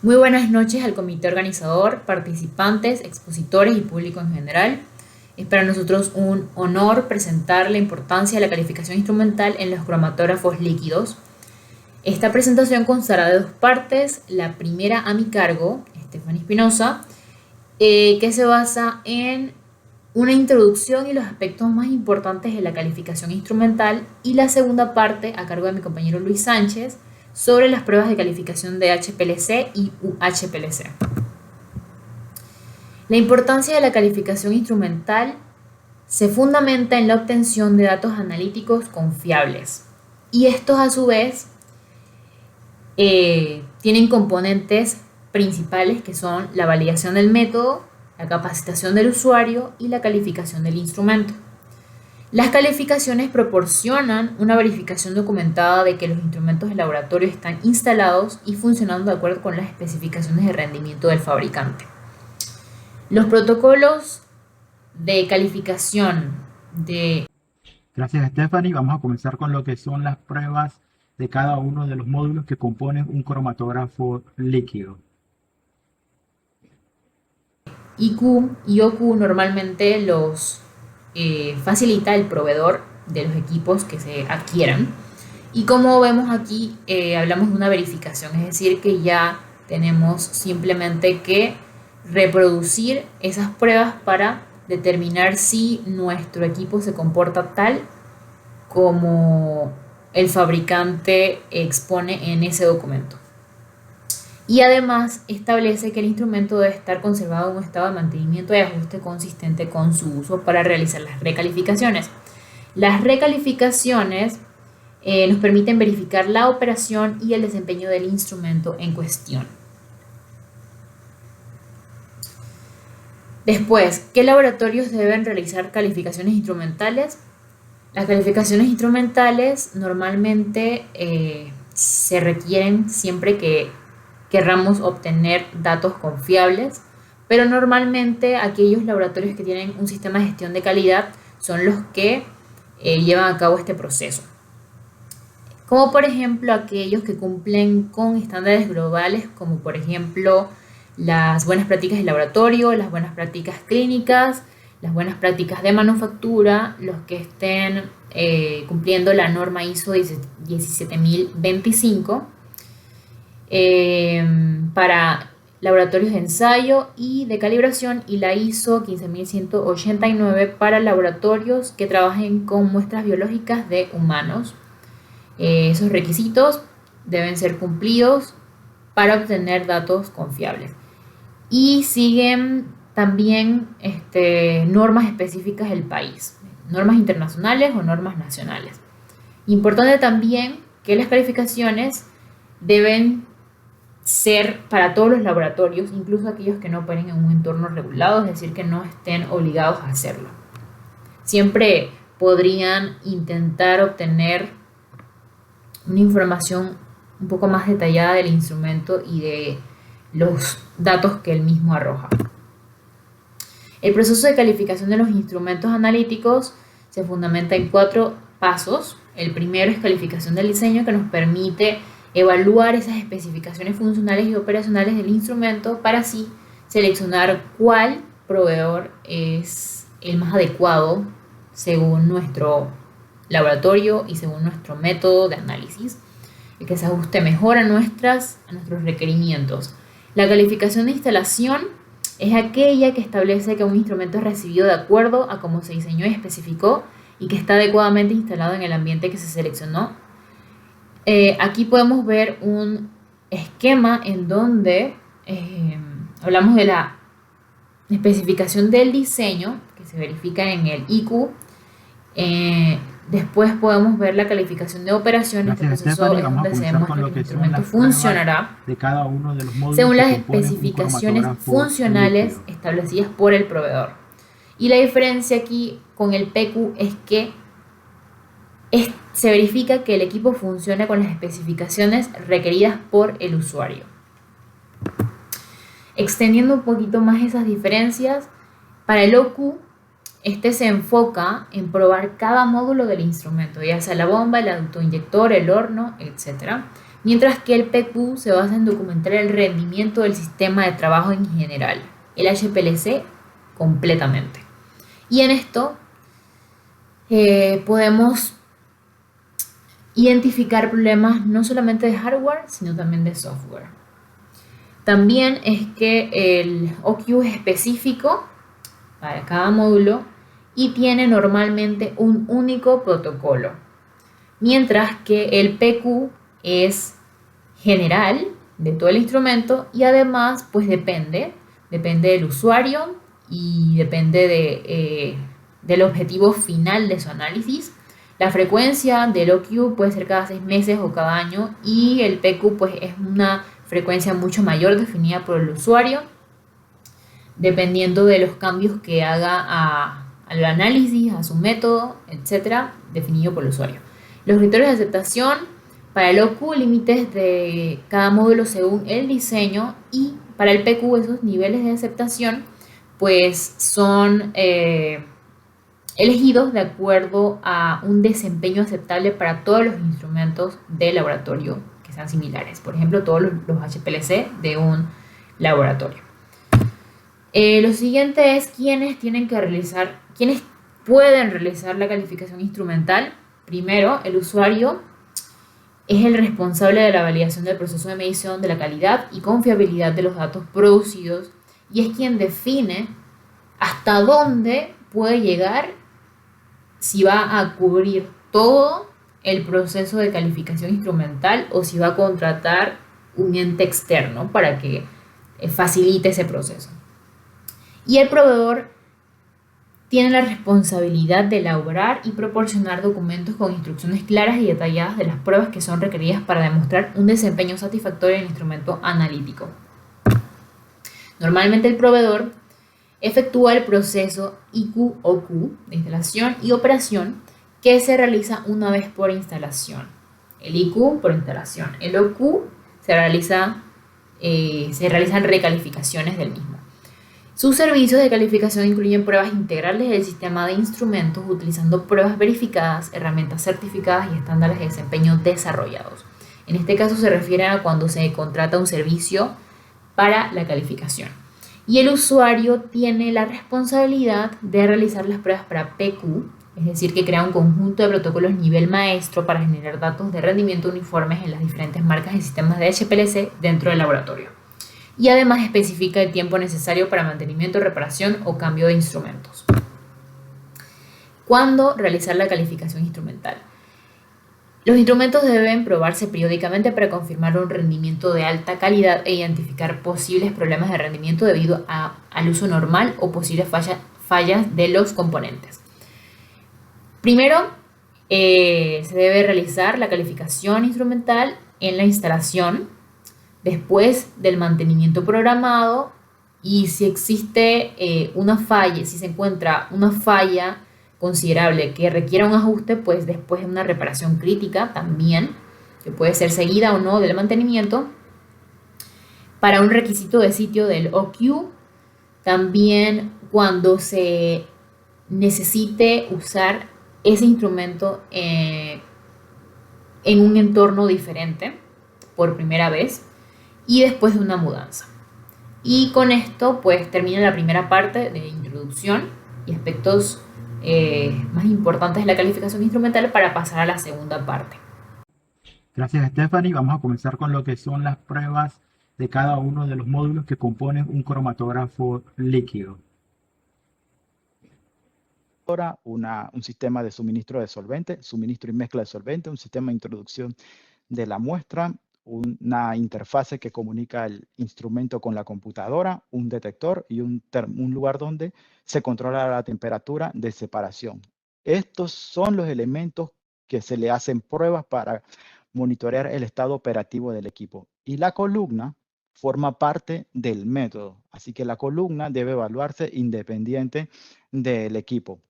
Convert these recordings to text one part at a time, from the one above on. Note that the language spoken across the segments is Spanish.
Muy buenas noches al comité organizador, participantes, expositores y público en general. Es para nosotros un honor presentar la importancia de la calificación instrumental en los cromatógrafos líquidos. Esta presentación constará de dos partes. La primera a mi cargo, Stephanie Espinosa, que se basa en una introducción y los aspectos más importantes de la calificación instrumental, y la segunda parte a cargo de mi compañero Luis Sánchez sobre las pruebas de calificación de HPLC y UHPLC. La importancia de la calificación instrumental se fundamenta en la obtención de datos analíticos confiables, y estos a su vez tienen componentes principales que son la validación del método, la capacitación del usuario y la calificación del instrumento. Las calificaciones proporcionan una verificación documentada de que los instrumentos de laboratorio están instalados y funcionando de acuerdo con las especificaciones de rendimiento del fabricante. Los protocolos de calificación de... Gracias, Stephanie. Vamos a comenzar con lo que son las pruebas de cada uno de los módulos que componen un cromatógrafo líquido. IQ y OQ normalmente los facilita el proveedor de los equipos que se adquieran. Y como vemos aquí, hablamos de una verificación, es decir, que ya tenemos simplemente que reproducir esas pruebas para determinar si nuestro equipo se comporta tal como el fabricante expone en ese documento. Y además establece que el instrumento debe estar conservado en un estado de mantenimiento y ajuste consistente con su uso para realizar las recalificaciones. Las recalificaciones nos permiten verificar la operación y el desempeño del instrumento en cuestión. Después, ¿qué laboratorios deben realizar calificaciones instrumentales? Las calificaciones instrumentales normalmente se requieren siempre que querramos obtener datos confiables, pero normalmente aquellos laboratorios que tienen un sistema de gestión de calidad son los que llevan a cabo este proceso. Como por ejemplo aquellos que cumplen con estándares globales, como por ejemplo las buenas prácticas de laboratorio, las buenas prácticas clínicas, las buenas prácticas de manufactura, los que estén cumpliendo la norma ISO 17025, para laboratorios de ensayo y de calibración, y la ISO 15189 para laboratorios que trabajen con muestras biológicas de humanos. Esos requisitos deben ser cumplidos para obtener datos confiables. Y siguen también normas específicas del país, normas internacionales o normas nacionales. Importante también que las calificaciones deben ser para todos los laboratorios, incluso aquellos que no operen en un entorno regulado, es decir, que no estén obligados a hacerlo. Siempre podrían intentar obtener una información un poco más detallada del instrumento y de los datos que él mismo arroja. El proceso de calificación de los instrumentos analíticos se fundamenta en 4 pasos. El primero es calificación del diseño, que nos permite evaluar esas especificaciones funcionales y operacionales del instrumento para así seleccionar cuál proveedor es el más adecuado según nuestro laboratorio y según nuestro método de análisis, el que se ajuste mejor a nuestros requerimientos. La calificación de instalación es aquella que establece que un instrumento es recibido de acuerdo a cómo se diseñó y especificó y que está adecuadamente instalado en el ambiente que se seleccionó. Aquí podemos ver un esquema en donde hablamos de la especificación del diseño, que se verifica en el IQ. Después podemos ver la calificación de operación. Este Gracias, proceso Stephanie. es Vamos a donde se comenzar con demuestra que lo el que son instrumento las pruebas funcionará de cada uno de los módulos según que las componen un especificaciones cromatógrafo funcionales líquido. establecidas por el proveedor. Y la diferencia aquí con el PQ es que se verifica que el equipo funcione con las especificaciones requeridas por el usuario. Extendiendo un poquito más esas diferencias, para el OQ, se enfoca en probar cada módulo del instrumento, ya sea la bomba, el autoinyector, el horno, etc. mientras que el PQ se basa en documentar el rendimiento del sistema de trabajo en general, el HPLC completamente. Y en esto podemos identificar problemas no solamente de hardware, sino también de software. También es que el OQ es específico para cada módulo y tiene normalmente un único protocolo, mientras que el PQ es general de todo el instrumento y además pues depende del usuario y depende del objetivo final de su análisis. La frecuencia del OQ puede ser cada 6 meses o cada año y el PQ pues es una frecuencia mucho mayor definida por el usuario dependiendo de los cambios que haga al análisis, a su método, etcétera, definido por el usuario. Los criterios de aceptación para el OQ, límites de cada módulo según el diseño, y para el PQ esos niveles de aceptación pues son elegidos de acuerdo a un desempeño aceptable para todos los instrumentos de laboratorio que sean similares. Por ejemplo, todos los HPLC de un laboratorio. Lo siguiente es quiénes pueden realizar la calificación instrumental. Primero, el usuario es el responsable de la validación del proceso de medición de la calidad y confiabilidad de los datos producidos y es quien define hasta dónde puede llegar, si va a cubrir todo el proceso de calificación instrumental o si va a contratar un ente externo para que facilite ese proceso. Y el proveedor tiene la responsabilidad de elaborar y proporcionar documentos con instrucciones claras y detalladas de las pruebas que son requeridas para demostrar un desempeño satisfactorio en el instrumento analítico. Normalmente el proveedor efectúa el proceso IQ-OQ de instalación y operación que se realiza una vez por instalación. El IQ por instalación. El OQ se realizan recalificaciones del mismo. Sus servicios de calificación incluyen pruebas integrales del sistema de instrumentos utilizando pruebas verificadas, herramientas certificadas y estándares de desempeño desarrollados. En este caso se refiere a cuando se contrata un servicio para la calificación. Y el usuario tiene la responsabilidad de realizar las pruebas para PQ, es decir, que crea un conjunto de protocolos nivel maestro para generar datos de rendimiento uniformes en las diferentes marcas y sistemas de HPLC dentro del laboratorio. Y además especifica el tiempo necesario para mantenimiento, reparación o cambio de instrumentos. ¿Cuándo realizar la calificación instrumental? Los instrumentos deben probarse periódicamente para confirmar un rendimiento de alta calidad e identificar posibles problemas de rendimiento debido al uso normal o posibles fallas de los componentes. Primero, se debe realizar la calificación instrumental en la instalación, después del mantenimiento programado, y si existe una falla, si se encuentra una falla considerable que requiera un ajuste, pues después de una reparación crítica también, que puede ser seguida o no del mantenimiento. Para un requisito de sitio del OQ, también cuando se necesite usar ese instrumento en un entorno diferente por primera vez y después de una mudanza. Y con esto pues termina la primera parte de introducción y aspectos más importantes de la calificación instrumental para pasar a la segunda parte. Gracias, Stephanie. Vamos a comenzar con lo que son las pruebas de cada uno de los módulos que componen un cromatógrafo líquido. Ahora un sistema de suministro de solvente, suministro y mezcla de solvente, un sistema de introducción de la muestra, una interfase que comunica el instrumento con la computadora, un detector y un lugar donde se controla la temperatura de separación. Estos son los elementos que se le hacen pruebas para monitorear el estado operativo del equipo. Y la columna forma parte del método, así que la columna debe evaluarse independiente del equipo.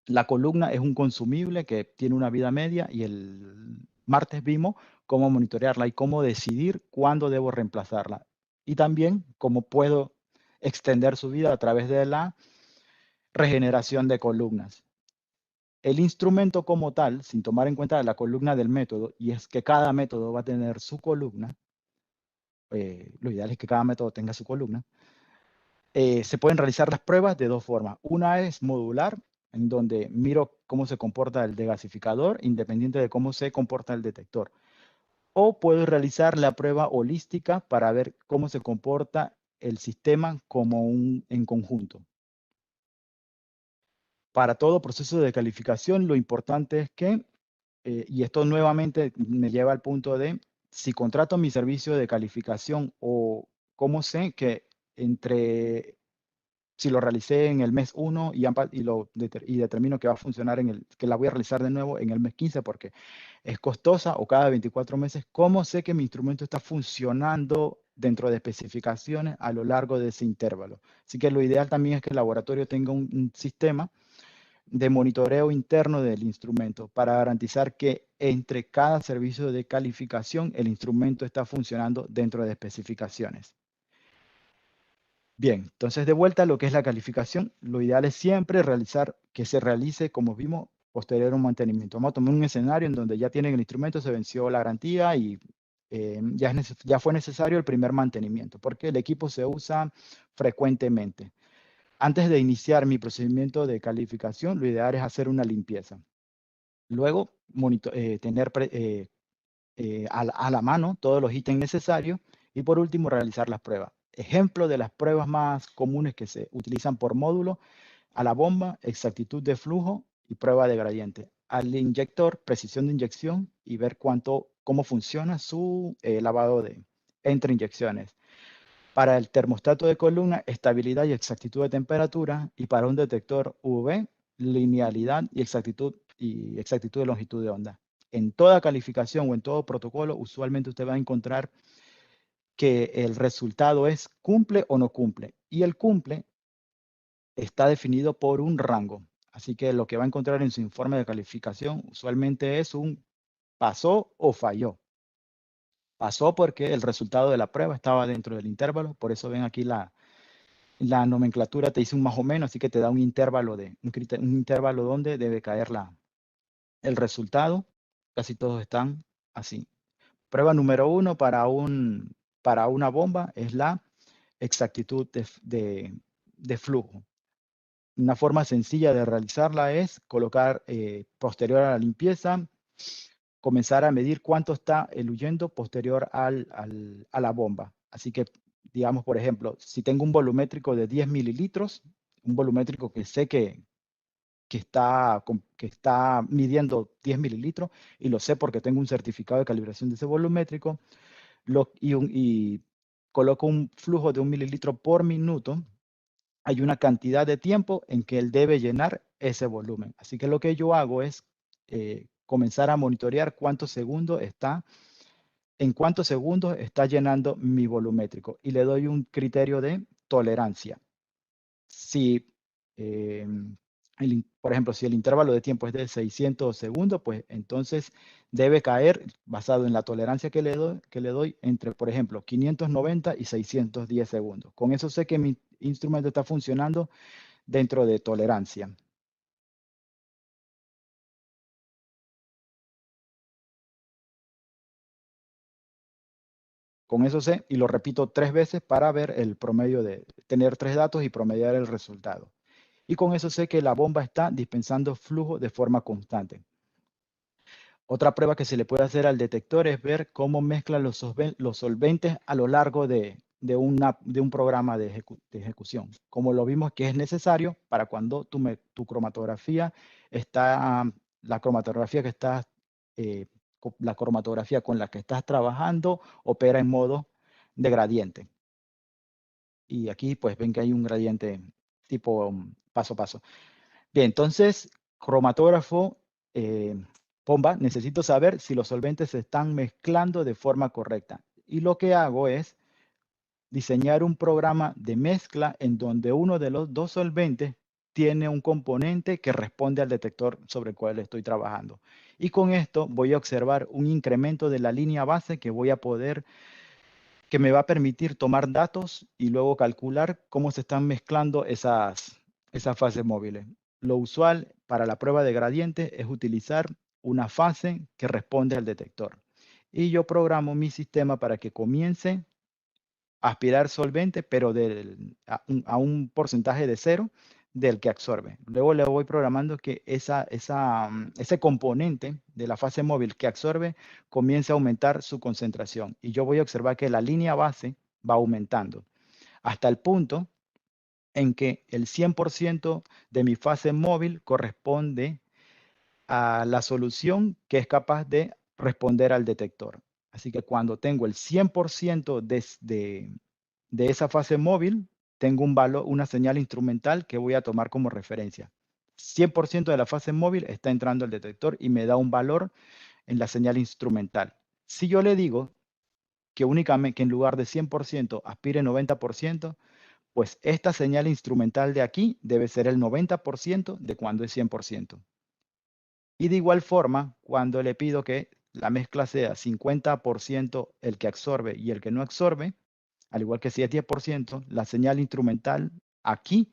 La columna es un consumible que tiene una vida media y el martes vimos cómo monitorearla y cómo decidir cuándo debo reemplazarla. Y también cómo puedo extender su vida a través de la regeneración de columnas. El instrumento como tal, sin tomar en cuenta la columna del método, y es que cada método va a tener su columna, lo ideal es que cada método tenga su columna, se pueden realizar las pruebas de dos formas. Una es modular, en donde miro cómo se comporta el degasificador, independiente de cómo se comporta el detector. O puedo realizar la prueba holística para ver cómo se comporta el sistema como en conjunto. Para todo proceso de calificación, lo importante es que, y esto nuevamente me lleva al punto de, si contrato mi servicio de calificación o cómo sé que si lo realicé en el mes 1 y determino que va a funcionar que la voy a realizar de nuevo en el mes 15 porque es costosa o cada 24 meses, ¿cómo sé que mi instrumento está funcionando dentro de especificaciones a lo largo de ese intervalo? Así que lo ideal también es que el laboratorio tenga un sistema de monitoreo interno del instrumento para garantizar que entre cada servicio de calificación el instrumento está funcionando dentro de especificaciones. Bien, entonces de vuelta a lo que es la calificación, lo ideal es siempre que se realice, como vimos, posterior a un mantenimiento. Vamos a tomar un escenario en donde ya tienen el instrumento, se venció la garantía y ya fue necesario el primer mantenimiento, porque el equipo se usa frecuentemente. Antes de iniciar mi procedimiento de calificación, lo ideal es hacer una limpieza. Luego, tener a la mano todos los ítems necesarios y por último realizar las pruebas. Ejemplo de las pruebas más comunes que se utilizan por módulo: a la bomba, exactitud de flujo y prueba de gradiente; al inyector, precisión de inyección y ver cómo funciona su lavado entre inyecciones; para el termostato de columna, estabilidad y exactitud de temperatura; y para un detector UV, linealidad y exactitud de longitud de onda. En toda calificación o en todo protocolo, usualmente usted va a encontrar que el resultado es cumple o no cumple. Y el cumple está definido por un rango. Así que lo que va a encontrar en su informe de calificación usualmente es un pasó o falló. Pasó porque el resultado de la prueba estaba dentro del intervalo. Por eso ven aquí la nomenclatura te dice un más o menos, así que te da un intervalo un intervalo donde debe caer el resultado. Casi todos están así. Prueba número 1 para una bomba es la exactitud de flujo. Una forma sencilla de realizarla es colocar posterior a la limpieza, comenzar a medir cuánto está eluyendo posterior a la bomba. Así que, digamos, por ejemplo, si tengo un volumétrico de 10 mililitros, un volumétrico que sé que está midiendo 10 mililitros, y lo sé porque tengo un certificado de calibración de ese volumétrico, y coloco un flujo de 1 mililitro por minuto, hay una cantidad de tiempo en que él debe llenar ese volumen. Así que lo que yo hago es comenzar a monitorear en cuántos segundos está llenando mi volumétrico, y le doy un criterio de tolerancia. Si, por ejemplo, si el intervalo de tiempo es de 600 segundos, pues entonces debe caer, basado en la tolerancia que le doy entre, por ejemplo, 590 y 610 segundos. Con eso sé que mi instrumento está funcionando dentro de tolerancia. Con eso sé, y lo repito 3 veces para ver el promedio tener 3 datos y promediar el resultado. Y con eso sé que la bomba está dispensando flujo de forma constante. Otra prueba que se le puede hacer al detector es ver cómo mezcla los solventes a lo largo de un programa de ejecución. Como lo vimos que es necesario para cuando tu cromatografía la cromatografía con la que estás trabajando opera en modo de gradiente. Y aquí pues ven que hay un gradiente tipo paso a paso. Bien, entonces, cromatógrafo, bomba, necesito saber si los solventes se están mezclando de forma correcta. Y lo que hago es diseñar un programa de mezcla en donde uno de los dos solventes tiene un componente que responde al detector sobre el cual estoy trabajando. Y con esto voy a observar un incremento de la línea base que me va a permitir tomar datos y luego calcular cómo se están mezclando esas fases móviles. lo usual para la prueba de gradiente es utilizar una fase que responde al detector. Y yo programo mi sistema para que comience a aspirar solvente, pero a un porcentaje de 0 del que absorbe. Luego le voy programando que ese componente de la fase móvil que absorbe comience a aumentar su concentración. Y yo voy a observar que la línea base va aumentando hasta el punto en que el 100% de mi fase móvil corresponde a la solución que es capaz de responder al detector. Así que cuando tengo el 100% de esa fase móvil, tengo un valor, una señal instrumental que voy a tomar como referencia. 100% de la fase móvil está entrando al detector y me da un valor en la señal instrumental. Si yo le digo que únicamente que en lugar de 100% aspire 90%, pues esta señal instrumental de aquí debe ser el 90% de cuando es 100%. Y de igual forma, cuando le pido que la mezcla sea 50% el que absorbe y el que no absorbe, al igual que si es 10%, la señal instrumental aquí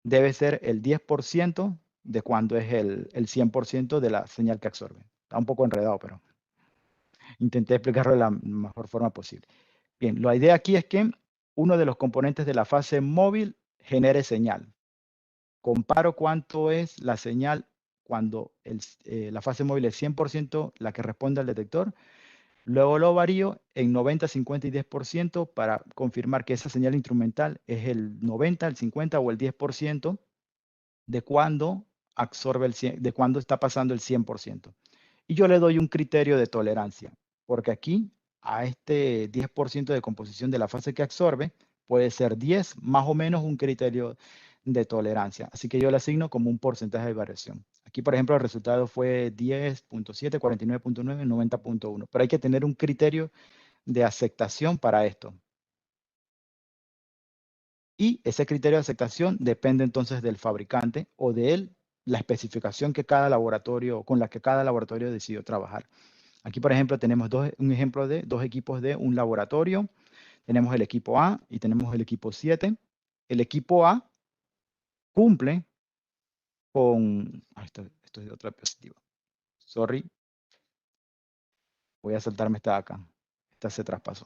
debe ser el 10% de cuando es el 100% de la señal que absorbe. Está un poco enredado, pero intenté explicarlo de la mejor forma posible. Bien, la idea aquí es que uno de los componentes de la fase móvil genere señal. Comparo cuánto es la señal cuando la fase móvil es 100% la que responde al detector. Luego lo varío en 90, 50 y 10% para confirmar que esa señal instrumental es el 90, el 50 o el 10% de cuando absorbe de cuando está pasando el 100%. Y yo le doy un criterio de tolerancia, porque aquí a este 10% de composición de la fase que absorbe puede ser 10 más o menos un criterio de tolerancia. Así que yo le asigno como un porcentaje de variación. Aquí, por ejemplo, el resultado fue 10.7, 49.9, 90.1. Pero hay que tener un criterio de aceptación para esto. Y ese criterio de aceptación depende entonces del fabricante o de la especificación que cada laboratorio, con la que cada laboratorio decidió trabajar. Aquí, por ejemplo, tenemos un ejemplo de dos equipos de un laboratorio. Tenemos el equipo A y tenemos el equipo 7. El equipo A cumple con... esto es de otra diapositiva. Sorry. Voy a saltarme esta de acá. Esta se traspasó.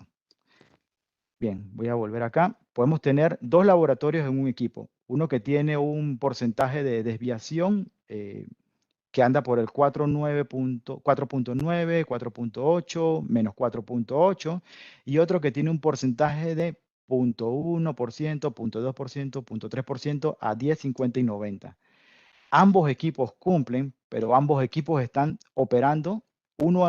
Bien, voy a volver acá. Podemos tener dos laboratorios en un equipo. Uno que tiene un porcentaje de desviación que anda por el 4.9, 4.8, menos 4.8, y otro que tiene un porcentaje de 0.1%, 0.2%, 0.3% a 10, 50 y 90. Ambos equipos cumplen, pero ambos equipos están operando, uno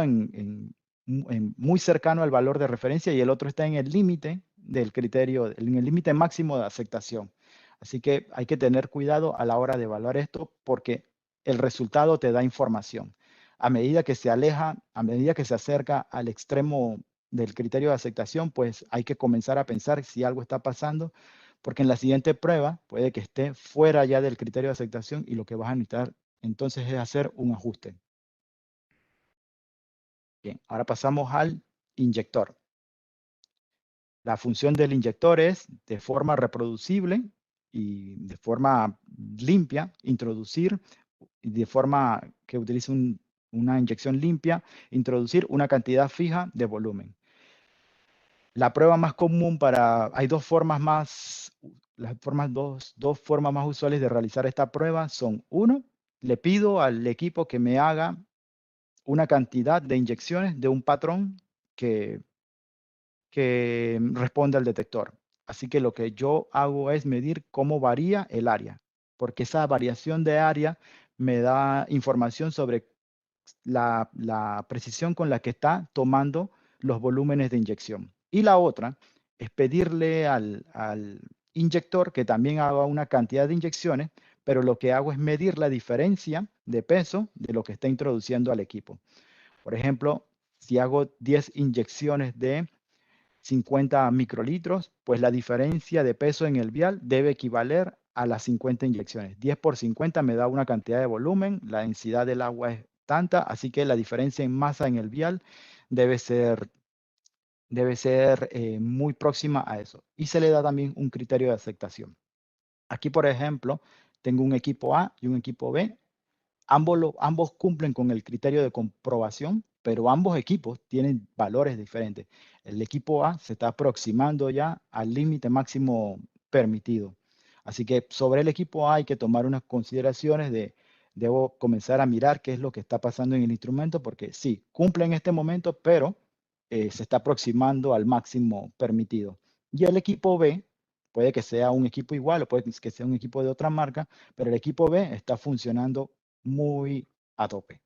muy cercano al valor de referencia y el otro está en el límite del criterio, en el límite máximo de aceptación. Así que hay que tener cuidado a la hora de evaluar esto porque el resultado te da información. A medida que se aleja, a medida que se acerca al extremo del criterio de aceptación, pues hay que comenzar a pensar si algo está pasando, porque en la siguiente prueba puede que esté fuera ya del criterio de aceptación y lo que vas a necesitar entonces es hacer un ajuste. Bien, ahora pasamos al inyector. La función del inyector es, de forma reproducible y de forma limpia, introducir, de forma que utilice una inyección limpia, introducir una cantidad fija de volumen. La prueba más común hay dos formas más, dos formas más usuales de realizar esta prueba son, uno, le pido al equipo que me haga una cantidad de inyecciones de un patrón que responde al detector. Así que lo que yo hago es medir cómo varía el área, porque esa variación de área me da información sobre la precisión con la que está tomando los volúmenes de inyección. Y la otra es pedirle al inyector que también haga una cantidad de inyecciones, pero lo que hago es medir la diferencia de peso de lo que está introduciendo al equipo. Por ejemplo, si hago 10 inyecciones de 50 microlitros, pues la diferencia de peso en el vial debe equivaler a las 50 inyecciones. 10 por 50 me da una cantidad de volumen, la densidad del agua es tanta, así que la diferencia en masa en el vial debe ser muy próxima a eso. Y se le da también un criterio de aceptación. Aquí, por ejemplo, tengo un equipo A y un equipo B. Ambos cumplen con el criterio de comprobación, pero ambos equipos tienen valores diferentes. El equipo A se está aproximando ya al límite máximo permitido. Así que sobre el equipo A hay que tomar unas consideraciones debo comenzar a mirar qué es lo que está pasando en el instrumento, porque sí, cumple en este momento, pero se está aproximando al máximo permitido. Y el equipo B puede que sea un equipo igual o puede que sea un equipo de otra marca, pero el equipo B está funcionando muy a tope.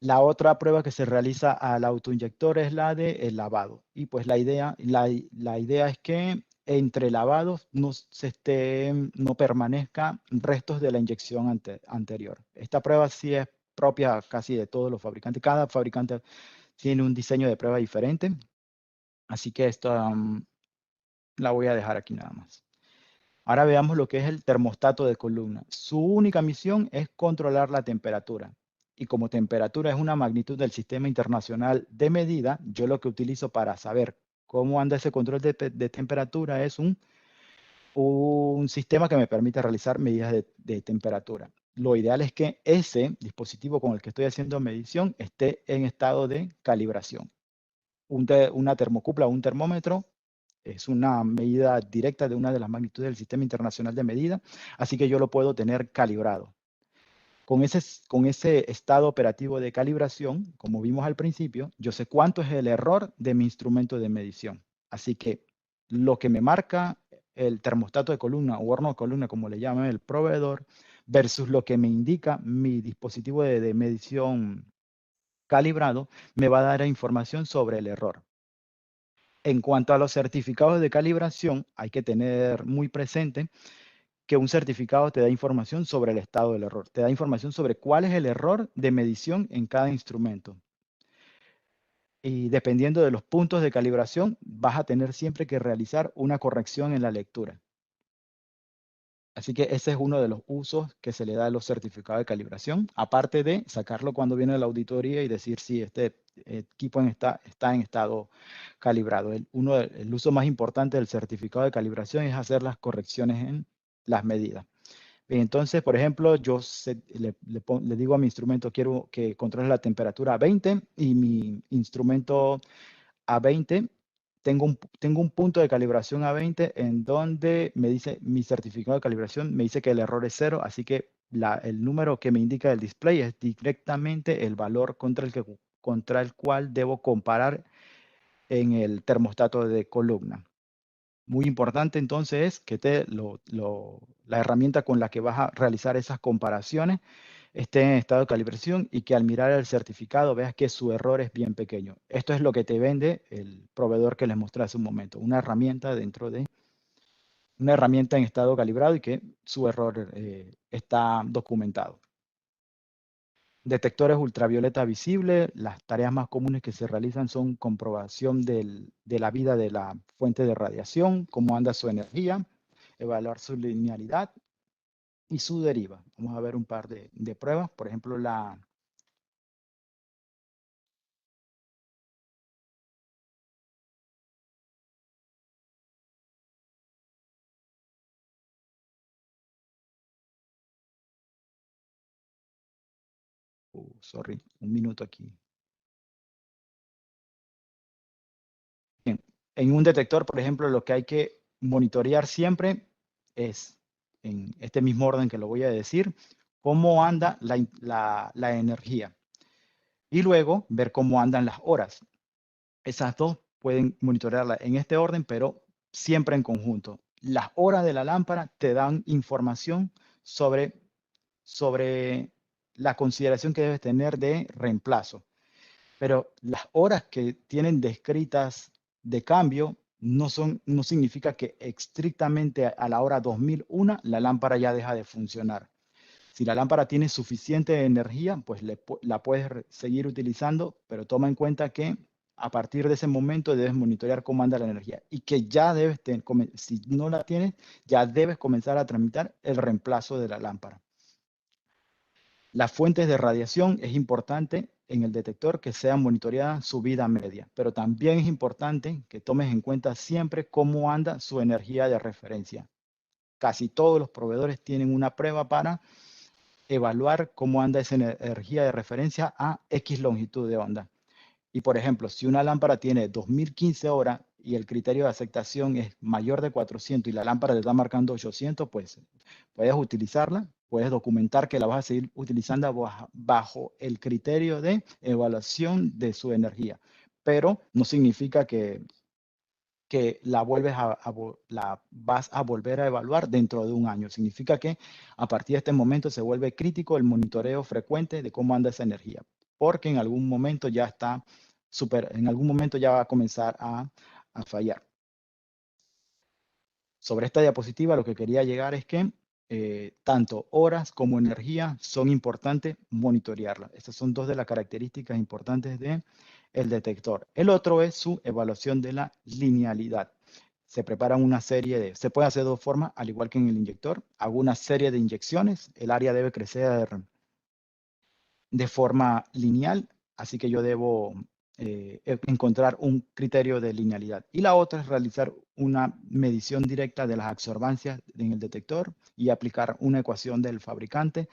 La otra prueba que se realiza al autoinyector es la de el lavado. Y pues la idea es que entre lavados no permanezca restos de la inyección anterior. Esta prueba sí es propia casi de todos los fabricantes. Cada fabricante tiene un diseño de prueba diferente. Así que esto la voy a dejar aquí nada más. Ahora veamos lo que es el termostato de columna. Su única misión es controlar la temperatura. Y como temperatura es una magnitud del Sistema Internacional de Medida, yo lo que utilizo para saber cómo anda ese control de temperatura es un sistema que me permite realizar medidas de temperatura. Lo ideal es que ese dispositivo con el que estoy haciendo medición esté en estado de calibración. Una termocupla o un termómetro es una medida directa de una de las magnitudes del Sistema Internacional de Medida, así que yo lo puedo tener calibrado. Con ese estado operativo de calibración, como vimos al principio, yo sé cuánto es el error de mi instrumento de medición. Así que lo que me marca el termostato de columna o horno de columna, como le llama el proveedor, versus lo que me indica mi dispositivo de medición calibrado, me va a dar información sobre el error. En cuanto a los certificados de calibración, hay que tener muy presente que un certificado te da información sobre el estado del error, te da información sobre cuál es el error de medición en cada instrumento. Y dependiendo de los puntos de calibración, vas a tener siempre que realizar una corrección en la lectura. Así que ese es uno de los usos que se le da a los certificados de calibración, aparte de sacarlo cuando viene la auditoría y decir si este equipo está en estado calibrado. El uso más importante del certificado de calibración es hacer las correcciones en las medidas. Entonces, por ejemplo, yo le digo a mi instrumento, quiero que controle la temperatura a 20 y mi instrumento a 20, tengo un punto de calibración a 20 en donde me dice mi certificado de calibración, me dice que el error es 0, así que el número que me indica el display es directamente el valor contra el cual debo comparar en el termostato de columna. Muy importante entonces es que la herramienta con la que vas a realizar esas comparaciones esté en estado de calibración y que al mirar el certificado veas que su error es bien pequeño. Esto es lo que te vende el proveedor que les mostré hace un momento, una herramienta una herramienta en estado calibrado y que su error está documentado. Detectores ultravioleta visible, las tareas más comunes que se realizan son comprobación de la vida de la fuente de radiación, cómo anda su energía, evaluar su linealidad y su deriva. Vamos a ver un par de pruebas, por ejemplo, sorry, un minuto aquí. Bien, en un detector, por ejemplo, lo que hay que monitorear siempre es, en este mismo orden que lo voy a decir, cómo anda la energía. Y luego ver cómo andan las horas. Esas dos pueden monitorearla en este orden, pero siempre en conjunto. Las horas de la lámpara te dan información sobre la consideración que debes tener de reemplazo. Pero las horas que tienen descritas de cambio no significa que estrictamente a la hora 2001 la lámpara ya deja de funcionar. Si la lámpara tiene suficiente energía, pues la puedes seguir utilizando, pero toma en cuenta que a partir de ese momento debes monitorear cómo anda la energía y que ya si no la tienes, ya debes comenzar a tramitar el reemplazo de la lámpara. Las fuentes de radiación es importante en el detector que sean monitoreadas su vida media, pero también es importante que tomes en cuenta siempre cómo anda su energía de referencia. casi todos los proveedores tienen una prueba para evaluar cómo anda esa energía de referencia a X longitud de onda. Y por ejemplo, si una lámpara tiene 2015 horas y el criterio de aceptación es mayor de 400 y la lámpara te está marcando 800, pues puedes utilizarla, puedes documentar que la vas a seguir utilizando bajo el criterio de evaluación de su energía. Pero no significa que la vas a volver a evaluar dentro de un año. Significa que a partir de este momento se vuelve crítico el monitoreo frecuente de cómo anda esa energía, porque en algún momento ya está en algún momento ya va a comenzar a fallar. Sobre esta diapositiva lo que quería llegar es que tanto horas como energía son importantes monitorearlas. Estas son dos de las características importantes del detector. El otro es su evaluación de la linealidad. Se preparan una serie se puede hacer de dos formas, al igual que en el inyector. Hago una serie de inyecciones. El área debe crecer de forma lineal, así que yo debo encontrar un criterio de linealidad. Y la otra es realizar una medición directa de las absorbancias en el detector y aplicar una ecuación del fabricante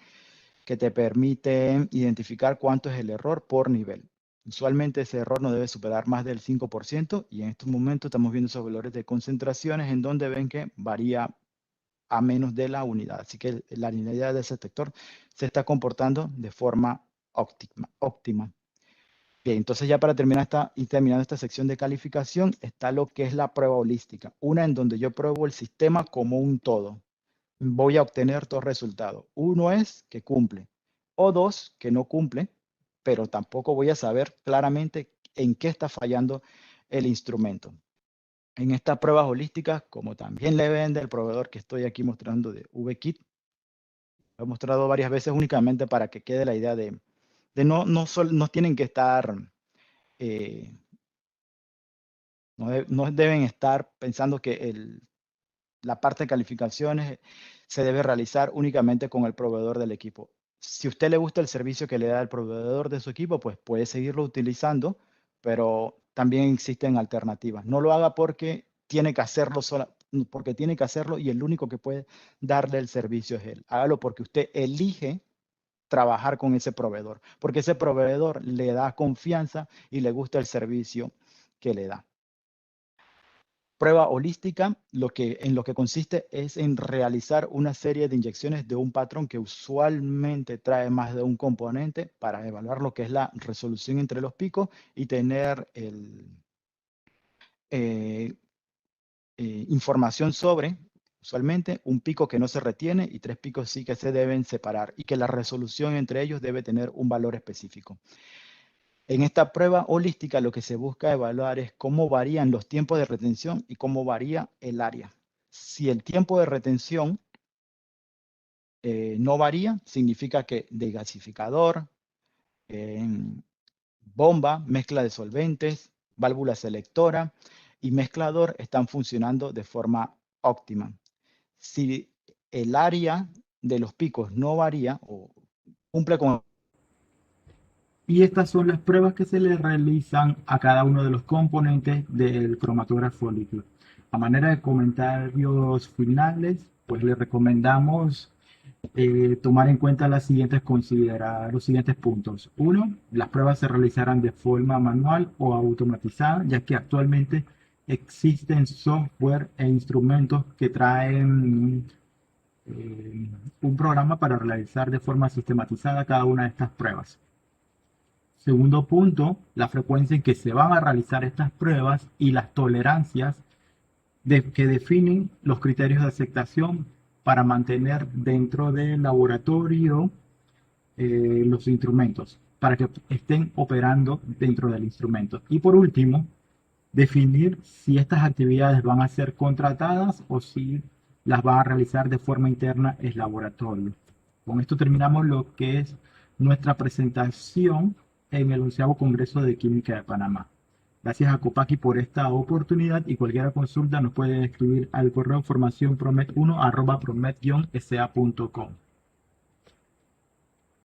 que te permite identificar cuánto es el error por nivel. Usualmente ese error no debe superar más del 5% y en estos momentos estamos viendo esos valores de concentraciones en donde ven que varía a menos de la unidad. Así que la linealidad de ese detector se está comportando de forma óptima. Bien, entonces ya para terminar terminando esta sección de calificación, está lo que es la prueba holística. Una en donde yo pruebo el sistema como un todo. Voy a obtener dos resultados. Uno es que cumple, o dos, que no cumple, pero tampoco voy a saber claramente en qué está fallando el instrumento. En estas pruebas holísticas, como también le vende el proveedor que estoy aquí mostrando de VKit, lo he mostrado varias veces únicamente para que quede la idea de no tienen que estar, no deben estar pensando que la parte de calificaciones se debe realizar únicamente con el proveedor del equipo. Si a usted le gusta el servicio que le da el proveedor de su equipo, pues puede seguirlo utilizando, pero también existen alternativas. No lo haga porque tiene que hacerlo porque tiene que hacerlo y el único que puede darle el servicio es él. Hágalo porque usted elige trabajar con ese proveedor, porque ese proveedor le da confianza y le gusta el servicio que le da. Prueba holística, en lo que consiste es en realizar una serie de inyecciones de un patrón que usualmente trae más de un componente para evaluar lo que es la resolución entre los picos y tener información sobre, usualmente, un pico que no se retiene y 3 picos sí que se deben separar y que la resolución entre ellos debe tener un valor específico. En esta prueba holística lo que se busca evaluar es cómo varían los tiempos de retención y cómo varía el área. Si el tiempo de retención no varía, significa que desgasificador, bomba, mezcla de solventes, válvula selectora y mezclador están funcionando de forma óptima. Si el área de los picos no varía o cumple con... Y estas son las pruebas que se le realizan a cada uno de los componentes del cromatógrafo líquido. A manera de comentarios finales, pues le recomendamos tomar en cuenta considerar los siguientes puntos. Uno, las pruebas se realizarán de forma manual o automatizada, ya que actualmente existen software e instrumentos que traen un programa para realizar de forma sistematizada cada una de estas pruebas. Segundo punto, la frecuencia en que se van a realizar estas pruebas y las tolerancias que definen los criterios de aceptación para mantener dentro del laboratorio los instrumentos, para que estén operando dentro del instrumento. Y por último, definir si estas actividades van a ser contratadas o si las van a realizar de forma interna en laboratorio. Con esto terminamos lo que es nuestra presentación en el 11º Congreso de Química de Panamá. Gracias a Copaqui por esta oportunidad y cualquier consulta nos puede escribir al correo formacionpromet1@promet-sa.com.